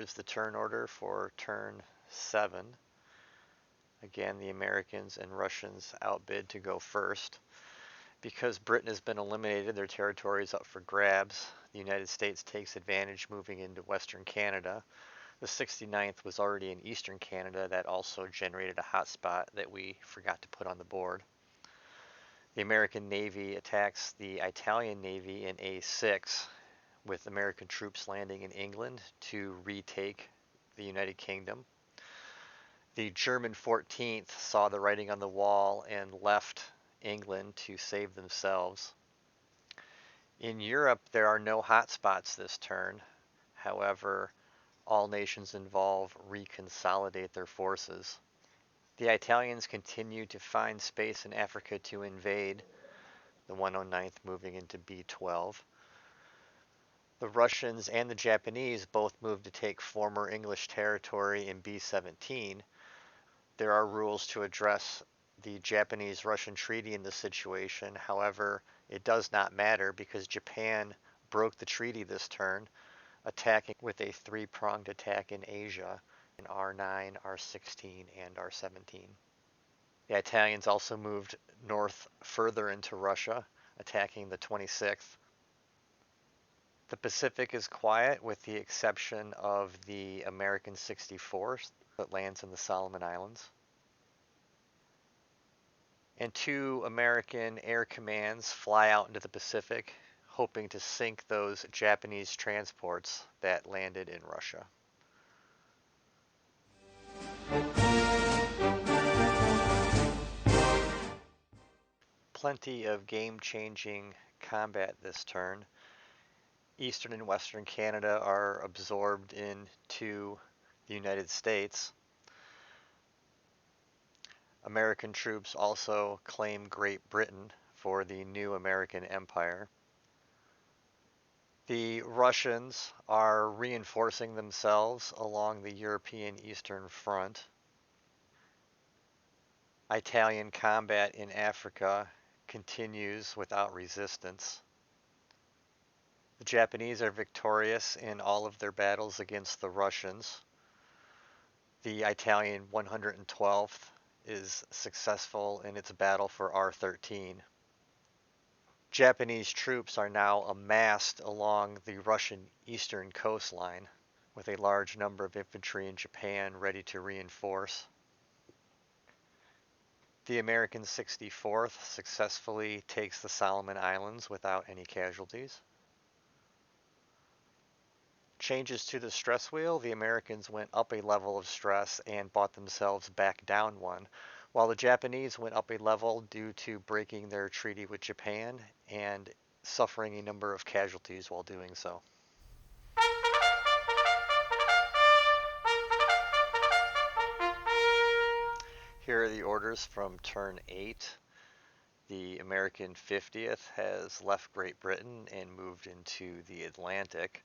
Here's the turn order for turn 7. Again, the Americans and Russians outbid to go first. Because Britain has been eliminated, their territory is up for grabs. The United States takes advantage moving into Western Canada. The 69th was already in Eastern Canada. That also generated a hotspot that we forgot to put on the board. The American Navy attacks the Italian Navy in A6, with American troops landing in England to retake the United Kingdom. The German 14th saw the writing on the wall and left England to save themselves. In Europe, there are no hotspots this turn. However, all nations involved reconsolidate their forces. The Italians continue to find space in Africa to invade, the 109th moving into B12. The Russians and the Japanese both moved to take former English territory in B17. There are rules to address the Japanese-Russian treaty in this situation. However, it does not matter because Japan broke the treaty this turn, attacking with a three-pronged attack in Asia in R9, R16, and R17. The Italians also moved north further into Russia, attacking the 26th. The Pacific is quiet with the exception of the American 64th that lands in the Solomon Islands. And 2 American air commands fly out into the Pacific, hoping to sink those Japanese transports that landed in Russia. Plenty of game-changing combat this turn. Eastern and Western Canada are absorbed into the United States. American troops also claim Great Britain for the new American Empire. The Russians are reinforcing themselves along the European Eastern Front. Italian combat in Africa continues without resistance. The Japanese are victorious in all of their battles against the Russians. The Italian 112th is successful in its battle for R13. Japanese troops are now amassed along the Russian eastern coastline, with a large number of infantry in Japan ready to reinforce. The American 64th successfully takes the Solomon Islands without any casualties. Changes to the stress wheel, the Americans went up a level of stress and brought themselves back down one, while the Japanese went up a level due to breaking their treaty with Japan and suffering a number of casualties while doing so. Here are the orders from turn 8. The American 50th has left Great Britain and moved into the Atlantic.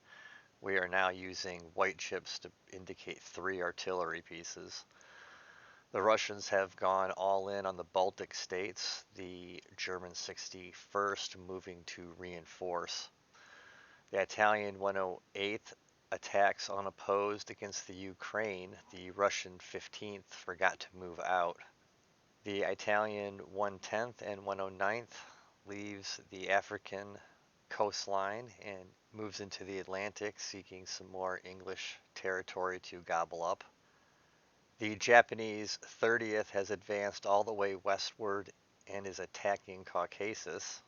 We are now using white chips to indicate 3 artillery pieces. The Russians have gone all in on the Baltic states, the German 61st moving to reinforce. The Italian 108th attacks unopposed against the Ukraine. The Russian 15th forgot to move out. The Italian 110th and 109th leaves the African coastline and moves into the Atlantic, seeking some more English territory to gobble up. The Japanese 30th has advanced all the way westward and is attacking Caucasus.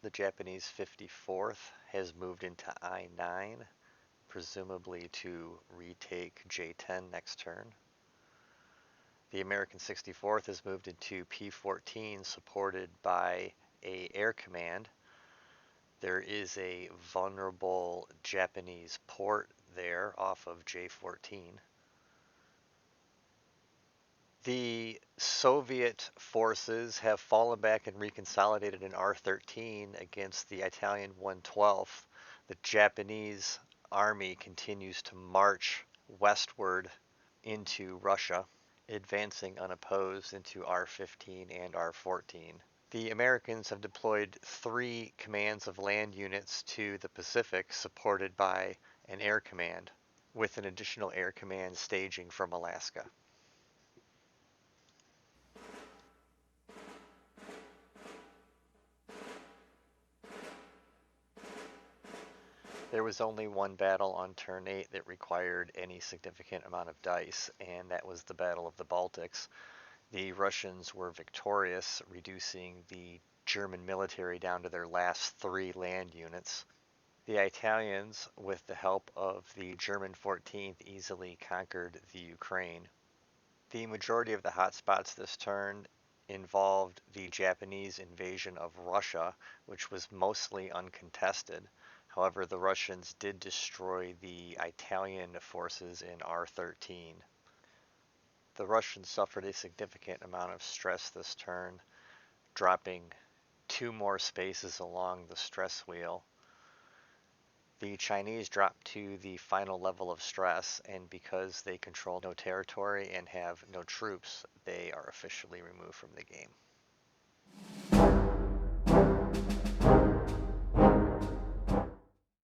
The Japanese 54th has moved into I-9, presumably to retake J-10 next turn. The American 64th has moved into P-14, supported by an air command. There is a vulnerable Japanese port there off of J-14. The Soviet forces have fallen back and reconsolidated in R13 against the Italian 112th. The Japanese army continues to march westward into Russia, advancing unopposed into R15 and R14. The Americans have deployed 3 commands of land units to the Pacific, supported by an air command. with an additional air command staging from Alaska. There was only one battle on turn 8 that required any significant amount of dice, and that was the Battle of the Baltics. The Russians were victorious, reducing the German military down to their last 3 land units. The Italians, with the help of the German 14th, easily conquered the Ukraine. The majority of the hotspots this turn involved the Japanese invasion of Russia, which was mostly uncontested. However, the Russians did destroy the Italian forces in R13. The Russians suffered a significant amount of stress this turn, dropping 2 more spaces along the stress wheel. The Chinese dropped to the final level of stress, and because they control no territory and have no troops, they are officially removed from the game.